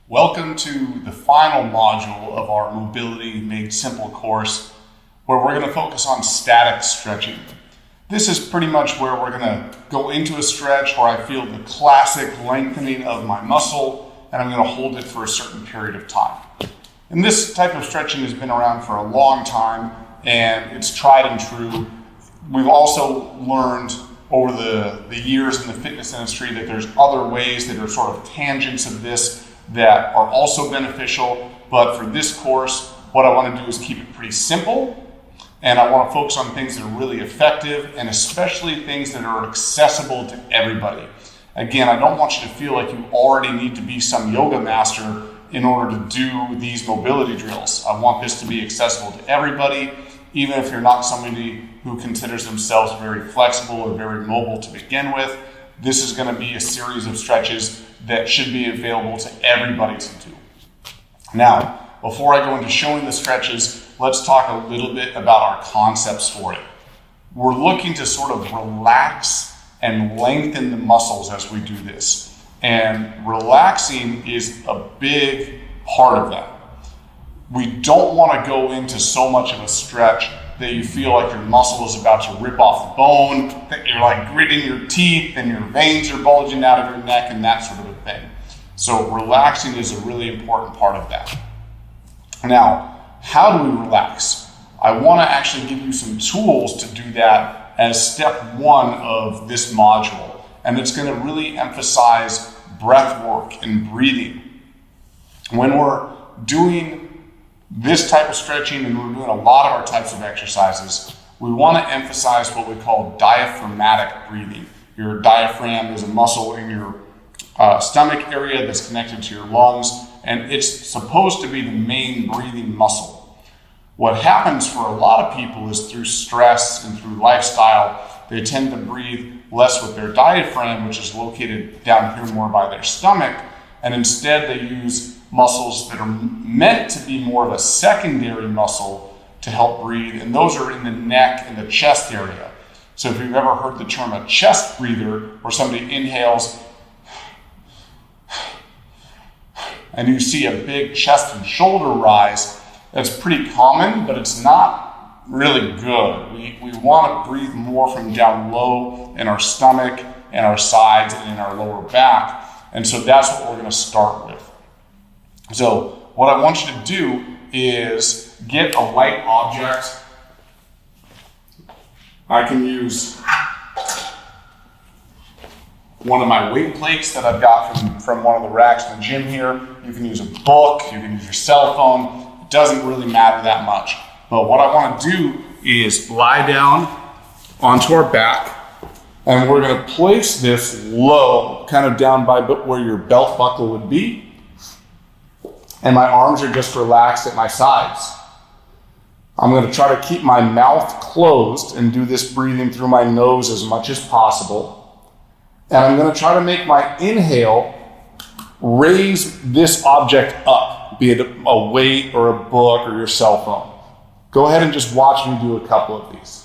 Welcome to the final module of our Mobility Made Simple course, where we're going to focus on static stretching. This is pretty much where we're going to go into a stretch where I feel the classic lengthening of my muscle, and I'm going to hold it for a certain period of time. And this type of stretching has been around for a long time, and it's tried and true. We've also learned over the years in the fitness industry that there's other ways that are sort of tangents of this that are also beneficial, but for this course, what I want to do is keep it pretty simple, and I want to focus on things that are really effective, and especially things that are accessible to everybody. Again, I don't want you to feel like you already need to be some yoga master in order to do these mobility drills. I want this to be accessible to everybody, even if you're not somebody who considers themselves very flexible or very mobile to begin with. This is going to be a series of stretches that should be available to everybody to do. Now, before I go into showing the stretches, let's talk a little bit about our concepts for it. We're looking to sort of relax and lengthen the muscles as we do this. And relaxing is a big part of that. We don't want to go into so much of a stretch that you feel like your muscle is about to rip off the bone, that you're like gritting your teeth and your veins are bulging out of your neck and that sort of a thing. So relaxing is a really important part of that. Now, how do we relax? I want to actually give you some tools to do that as step one of this module. And it's going to really emphasize breath work and breathing. When we're doing this type of stretching, and we're doing a lot of our types of exercises, we want to emphasize what we call diaphragmatic breathing. Your diaphragm is a muscle in your stomach area that's connected to your lungs, and it's supposed to be the main breathing muscle. What happens for a lot of people is through stress and through lifestyle, they tend to breathe less with their diaphragm, which is located down here more by their stomach, and instead they use muscles that are meant to be more of a secondary muscle to help breathe, and those are in the neck and the chest area. So if you've ever heard the term a chest breather, where somebody inhales and you see a big chest and shoulder rise, that's pretty common, but it's not really good. We want to breathe more from down low in our stomach and our sides and in our lower back, and so that's what we're going to start with. So what I want you to do is get a light object. I can use one of my weight plates that I've got from one of the racks in the gym here. You can use a book, you can use your cell phone. It doesn't really matter that much. But what I want to do is lie down onto our back, and we're going to place this low, kind of down by where your belt buckle would be. And my arms are just relaxed at my sides. I'm going to try to keep my mouth closed and do this breathing through my nose as much as possible. And I'm going to try to make my inhale raise this object up, be it a weight or a book or your cell phone. Go ahead and just watch me do a couple of these.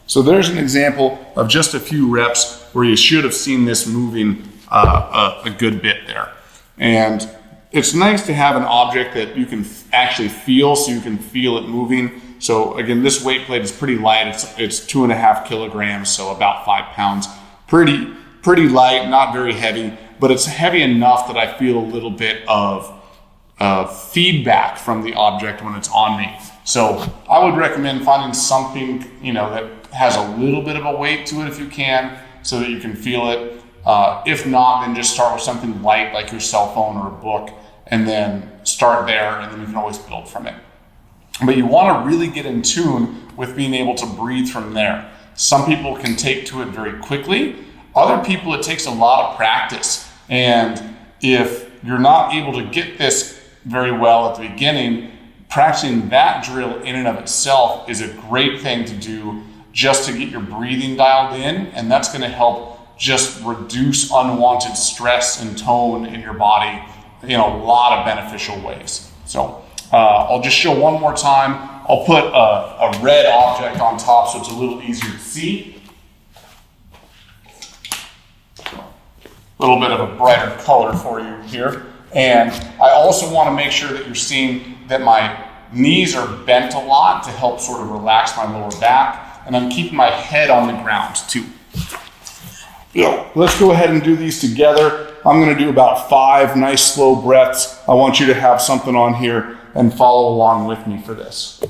So there's an example of just a few reps where you should have seen this moving a good bit there. And it's nice to have an object that you can actually feel, so you can feel it moving. So again, this weight plate is pretty light. It's 2.5 kilograms, so about 5 pounds. Pretty light, not very heavy, but it's heavy enough that I feel a little bit of feedback from the object when it's on me. So I would recommend finding something, that has a little bit of a weight to it if you can, so that you can feel it. If not, then just start with something light like your cell phone or a book, and then start there, and then you can always build from it. But you want to really get in tune with being able to breathe from there. Some people can take to it very quickly. Other people, it takes a lot of practice. And if you're not able to get this very well at the beginning, practicing that drill in and of itself is a great thing to do just to get your breathing dialed in, and that's going to help just reduce unwanted stress and tone in your body in a lot of beneficial ways. So I'll just show one more time. I'll put a red object on top so it's a little easier to see. A little bit of a brighter color for you here. And I also want to make sure that you're seeing that my knees are bent a lot to help sort of relax my lower back. And I'm keeping my head on the ground too. Let's go ahead and do these together. I'm going to do about 5 nice slow breaths. I want you to have something on here and follow along with me for this.